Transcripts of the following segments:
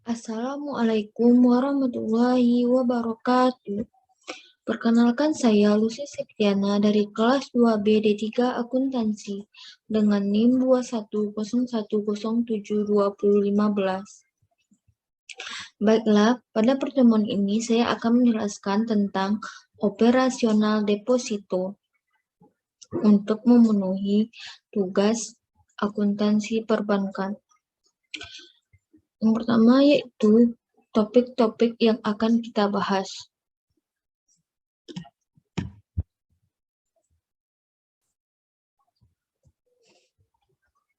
Assalamualaikum warahmatullahi wabarakatuh. Perkenalkan saya Lucy Septiana dari kelas 2B D3 Akuntansi dengan NIM 2101072015. Baiklah, pada pertemuan ini saya akan menjelaskan tentang operasional deposito untuk memenuhi tugas akuntansi perbankan. Yang pertama yaitu topik-topik yang akan kita bahas.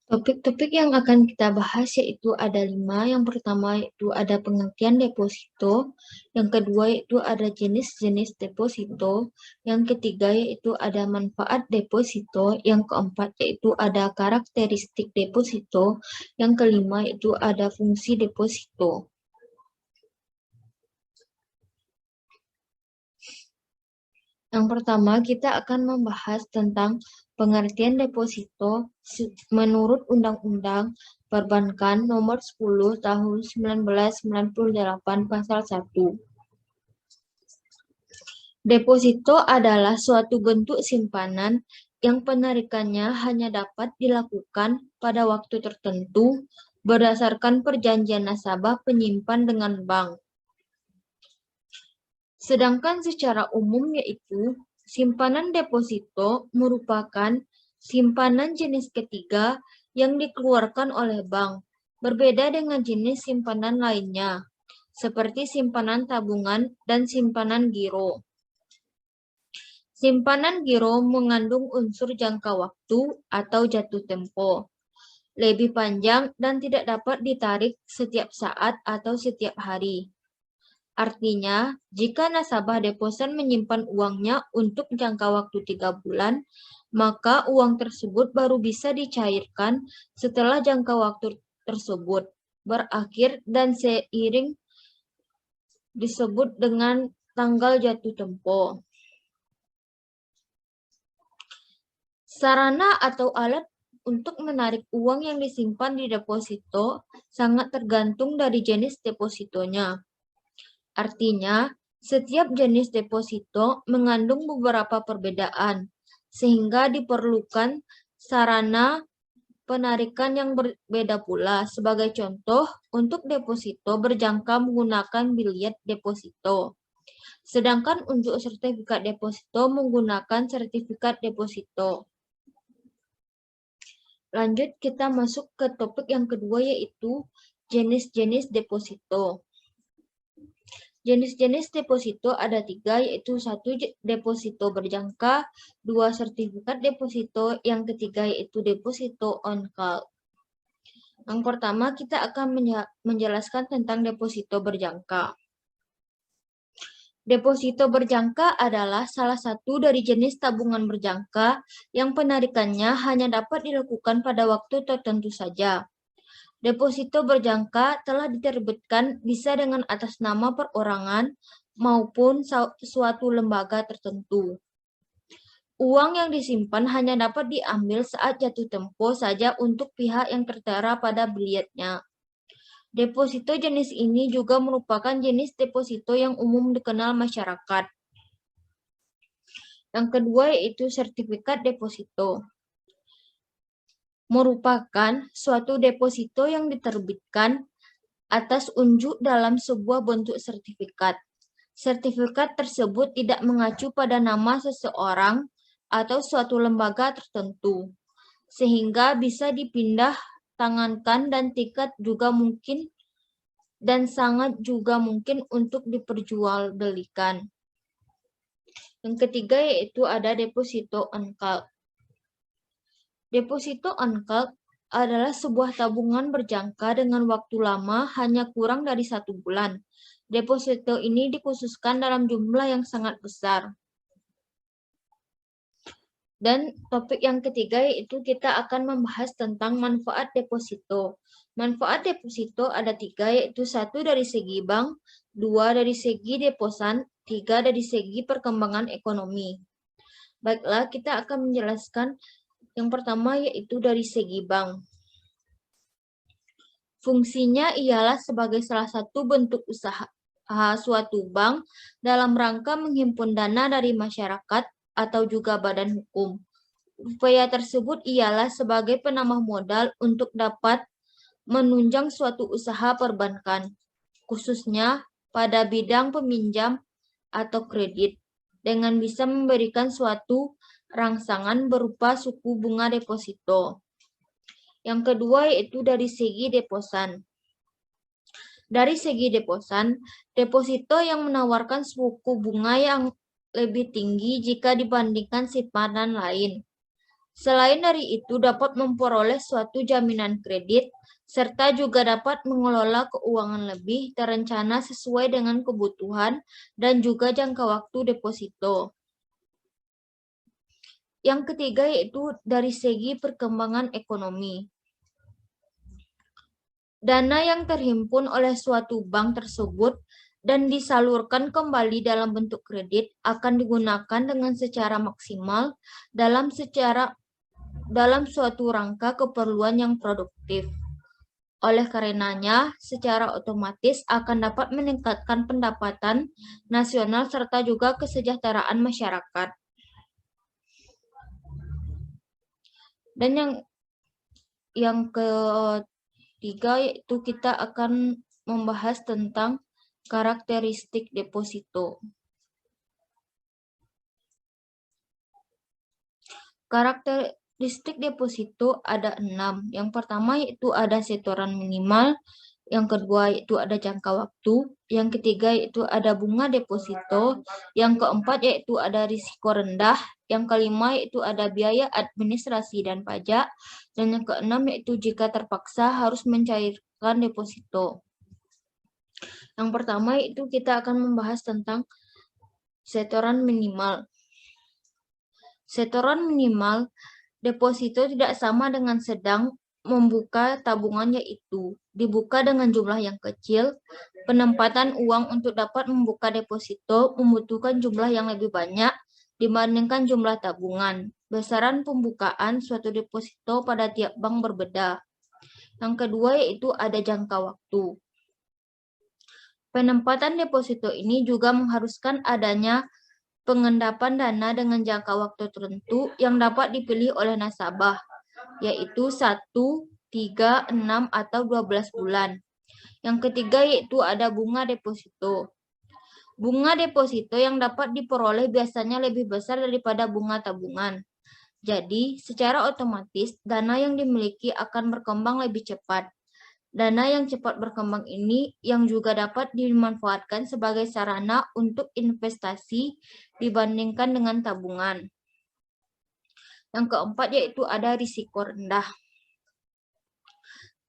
Topik-topik yang akan kita bahas yaitu ada 5. Yang pertama yaitu ada pengertian deposito. Yang kedua yaitu ada jenis-jenis deposito. Yang ketiga yaitu ada manfaat deposito. Yang keempat yaitu ada karakteristik deposito. Yang kelima yaitu ada fungsi deposito. Yang pertama, kita akan membahas tentang pengertian deposito menurut Undang-Undang Perbankan Nomor 10 Tahun 1998 Pasal 1. Deposito adalah suatu bentuk simpanan yang penarikannya hanya dapat dilakukan pada waktu tertentu berdasarkan perjanjian nasabah penyimpan dengan bank. Sedangkan secara umum yaitu simpanan deposito merupakan simpanan jenis ketiga yang dikeluarkan oleh bank, berbeda dengan jenis simpanan lainnya, seperti simpanan tabungan dan simpanan giro. Simpanan giro mengandung unsur jangka waktu atau jatuh tempo, lebih panjang dan tidak dapat ditarik setiap saat atau setiap hari. Artinya, jika nasabah deposan menyimpan uangnya untuk jangka waktu 3 bulan, maka uang tersebut baru bisa dicairkan setelah jangka waktu tersebut berakhir dan seiring disebut dengan tanggal jatuh tempo. Sarana atau alat untuk menarik uang yang disimpan di deposito sangat tergantung dari jenis depositonya. Artinya, setiap jenis deposito mengandung beberapa perbedaan, sehingga diperlukan sarana penarikan yang berbeda pula. Sebagai contoh, untuk deposito berjangka menggunakan biljet deposito. Sedangkan untuk sertifikat deposito menggunakan sertifikat deposito. Lanjut kita masuk ke topik yang kedua yaitu jenis-jenis deposito. Jenis-jenis deposito ada 3, yaitu 1 deposito berjangka, 2 sertifikat deposito, yang ketiga yaitu deposito on call. Yang pertama kita akan menjelaskan tentang deposito berjangka. Deposito berjangka adalah salah satu dari jenis tabungan berjangka yang penarikannya hanya dapat dilakukan pada waktu tertentu saja. Deposito berjangka telah diterbitkan bisa dengan atas nama perorangan maupun suatu lembaga tertentu. Uang yang disimpan hanya dapat diambil saat jatuh tempo saja untuk pihak yang tertera pada biljetnya. Deposito jenis ini juga merupakan jenis deposito yang umum dikenal masyarakat. Yang kedua yaitu sertifikat deposito. Merupakan suatu deposito yang diterbitkan atas unjuk dalam sebuah bentuk sertifikat. Sertifikat tersebut tidak mengacu pada nama seseorang atau suatu lembaga tertentu, sehingga bisa dipindah tangankan dan tingkat juga mungkin dan sangat juga mungkin untuk diperjualbelikan. Yang ketiga yaitu ada deposito on call. Deposito on call adalah sebuah tabungan berjangka dengan waktu lama hanya kurang dari 1 bulan. Deposito ini dikhususkan dalam jumlah yang sangat besar. Dan topik yang ketiga yaitu kita akan membahas tentang manfaat deposito. Manfaat deposito ada 3 yaitu 1 dari segi bank, 2 dari segi deposan, 3 dari segi perkembangan ekonomi. Baiklah, kita akan menjelaskan yang pertama yaitu dari segi bank. Fungsinya ialah sebagai salah satu bentuk usaha suatu bank dalam rangka menghimpun dana dari masyarakat atau juga badan hukum. Upaya tersebut ialah sebagai penambah modal untuk dapat menunjang suatu usaha perbankan, khususnya pada bidang peminjam atau kredit, dengan bisa memberikan suatu rangsangan berupa suku bunga deposito. Yang kedua yaitu dari segi deposan. Dari segi deposan, deposito yang menawarkan suku bunga yang lebih tinggi jika dibandingkan simpanan lain. Selain dari itu dapat memperoleh suatu jaminan kredit, serta juga dapat mengelola keuangan lebih terencana sesuai dengan kebutuhan dan juga jangka waktu deposito. Yang ketiga yaitu dari segi perkembangan ekonomi. Dana yang terhimpun oleh suatu bank tersebut dan disalurkan kembali dalam bentuk kredit akan digunakan dengan secara maksimal dalam suatu rangka keperluan yang produktif. Oleh karenanya, secara otomatis akan dapat meningkatkan pendapatan nasional serta juga kesejahteraan masyarakat. Dan yang ketiga yaitu kita akan membahas tentang karakteristik deposito. Karakteristik deposito ada 6. Yang pertama yaitu ada setoran minimal, yang kedua yaitu ada jangka waktu, yang ketiga yaitu ada bunga deposito, yang keempat yaitu ada risiko rendah, yang kelima yaitu ada biaya administrasi dan pajak, dan yang keenam yaitu jika terpaksa harus mencairkan deposito. Yang pertama yaitu kita akan membahas tentang setoran minimal. Setoran minimal deposito tidak sama dengan sedang membuka tabungan, yaitu dibuka dengan jumlah yang kecil. Penempatan uang untuk dapat membuka deposito membutuhkan jumlah yang lebih banyak dibandingkan jumlah tabungan. Besaran pembukaan suatu deposito pada tiap bank berbeda. Yang kedua yaitu ada jangka waktu. Penempatan deposito ini juga mengharuskan adanya pengendapan dana dengan jangka waktu tertentu yang dapat dipilih oleh nasabah, yaitu 1, 3, 6, atau 12 bulan. Yang ketiga yaitu ada bunga deposito. Bunga deposito yang dapat diperoleh biasanya lebih besar daripada bunga tabungan. Jadi, secara otomatis dana yang dimiliki akan berkembang lebih cepat. Dana yang cepat berkembang ini yang juga dapat dimanfaatkan sebagai sarana untuk investasi dibandingkan dengan tabungan. Yang keempat yaitu ada risiko rendah.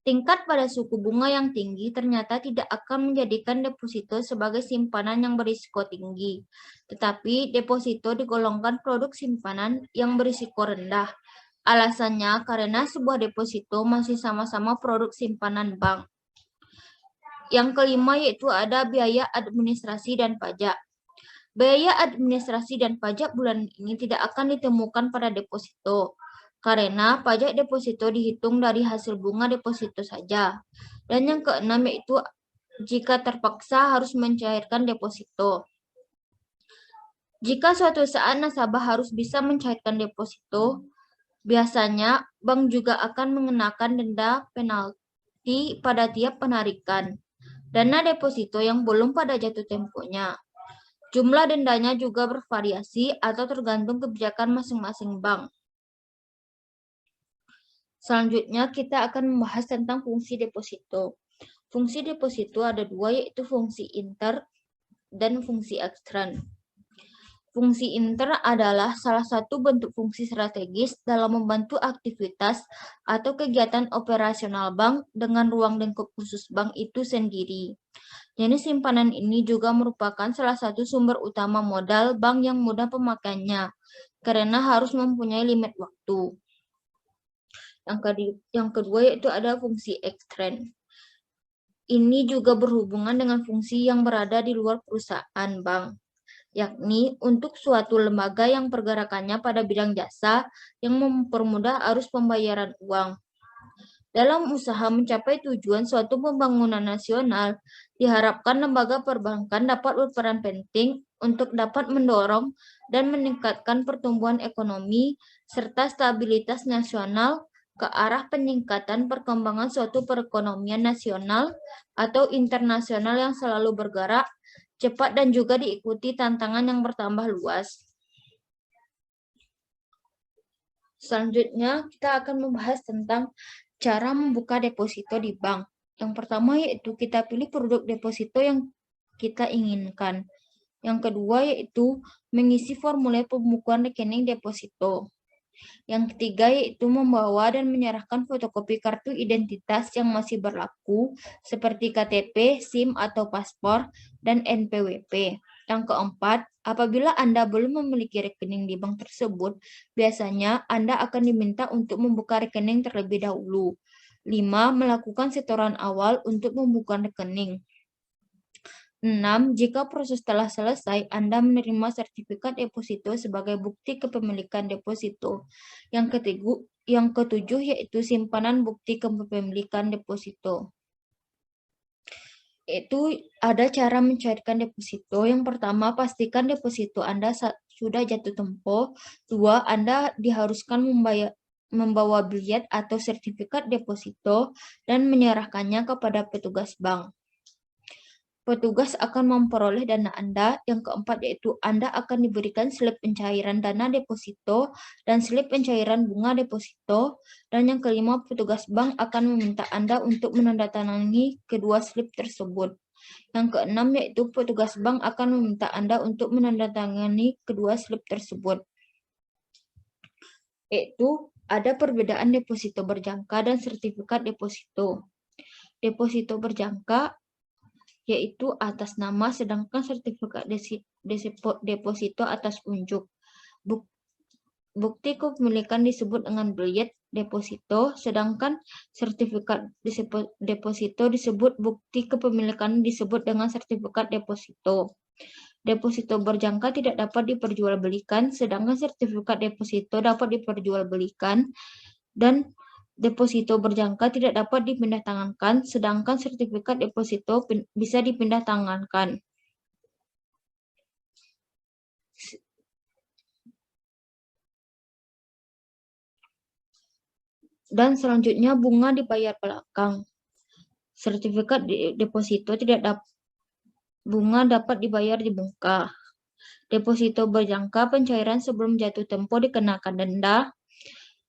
Tingkat pada suku bunga yang tinggi ternyata tidak akan menjadikan deposito sebagai simpanan yang berisiko tinggi, tetapi deposito digolongkan produk simpanan yang berisiko rendah. Alasannya karena sebuah deposito masih sama-sama produk simpanan bank. Yang kelima yaitu ada biaya administrasi dan pajak. Biaya administrasi dan pajak bulan ini tidak akan ditemukan pada deposito, karena pajak deposito dihitung dari hasil bunga deposito saja. Dan yang keenam yaitu jika terpaksa harus mencairkan deposito. Jika suatu saat nasabah harus bisa mencairkan deposito, biasanya bank juga akan mengenakan denda penalti pada tiap penarikan dana deposito yang belum pada jatuh temponya. Jumlah dendanya juga bervariasi atau tergantung kebijakan masing-masing bank. Selanjutnya kita akan membahas tentang fungsi deposito. Fungsi deposito ada 2 yaitu fungsi inter dan fungsi ekstern. Fungsi inter adalah salah satu bentuk fungsi strategis dalam membantu aktivitas atau kegiatan operasional bank dengan ruang lingkup khusus bank itu sendiri. Jenis simpanan ini juga merupakan salah satu sumber utama modal bank yang mudah pemakaiannya, karena harus mempunyai limit waktu. Yang kedua yaitu ada fungsi ekstern. Ini juga berhubungan dengan fungsi yang berada di luar perusahaan bank, yakni untuk suatu lembaga yang pergerakannya pada bidang jasa yang mempermudah arus pembayaran uang. Dalam usaha mencapai tujuan suatu pembangunan nasional, diharapkan lembaga perbankan dapat berperan penting untuk dapat mendorong dan meningkatkan pertumbuhan ekonomi serta stabilitas nasional ke arah peningkatan perkembangan suatu perekonomian nasional atau internasional yang selalu bergerak cepat dan juga diikuti tantangan yang bertambah luas. Selanjutnya, kita akan membahas tentang cara membuka deposito di bank. Yang pertama yaitu kita pilih produk deposito yang kita inginkan. Yang kedua yaitu mengisi formulir pembukuan rekening deposito. Yang ketiga yaitu membawa dan menyerahkan fotokopi kartu identitas yang masih berlaku seperti KTP, SIM atau paspor, dan NPWP. Yang keempat, apabila Anda belum memiliki rekening di bank tersebut, biasanya Anda akan diminta untuk membuka rekening terlebih dahulu. 5. Melakukan setoran awal untuk membuka rekening. 6. Jika proses telah selesai, Anda menerima sertifikat deposito sebagai bukti kepemilikan deposito. Yang ketujuh yaitu simpanan bukti kepemilikan deposito. Itu ada cara mencairkan deposito. Yang pertama, pastikan deposito Anda sudah jatuh tempo. 2. Anda diharuskan membawa bilet atau sertifikat deposito dan menyerahkannya kepada petugas bank. Petugas akan memperoleh dana Anda. Yang keempat yaitu Anda akan diberikan slip pencairan dana deposito dan slip pencairan bunga deposito. Dan yang kelima, petugas bank akan meminta Anda untuk menandatangani kedua slip tersebut. Yang keenam yaitu petugas bank akan meminta Anda untuk menandatangani kedua slip tersebut. Yaitu ada perbedaan deposito berjangka dan sertifikat deposito. Deposito berjangka yaitu atas nama, sedangkan sertifikat deposito atas unjuk. Bukti kepemilikan disebut dengan bilet deposito, sedangkan sertifikat deposito disebut bukti kepemilikan disebut dengan sertifikat deposito. Deposito berjangka tidak dapat diperjualbelikan, sedangkan sertifikat deposito dapat diperjualbelikan, dan deposito berjangka tidak dapat dipindahtangankan, sedangkan sertifikat deposito bisa dipindahtangankan. Dan selanjutnya bunga dibayar belakang. Sertifikat deposito bunga dapat dibayar di muka. Deposito berjangka pencairan sebelum jatuh tempo dikenakan denda.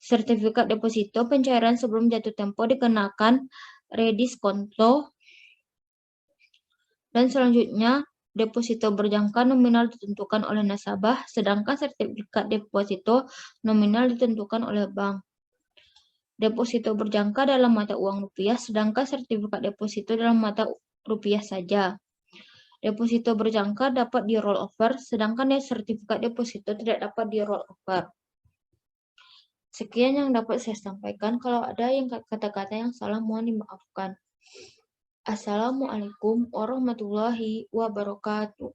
Sertifikat deposito pencairan sebelum jatuh tempo dikenakan rediskonto. Dan selanjutnya, deposito berjangka nominal ditentukan oleh nasabah, sedangkan sertifikat deposito nominal ditentukan oleh bank. Deposito berjangka dalam mata uang rupiah, sedangkan sertifikat deposito dalam mata rupiah saja. Deposito berjangka dapat di roll over, sedangkan sertifikat deposito tidak dapat di roll over. Sekian yang dapat saya sampaikan. Kalau ada yang kata-kata yang salah, mohon dimaafkan. Assalamualaikum warahmatullahi wabarakatuh.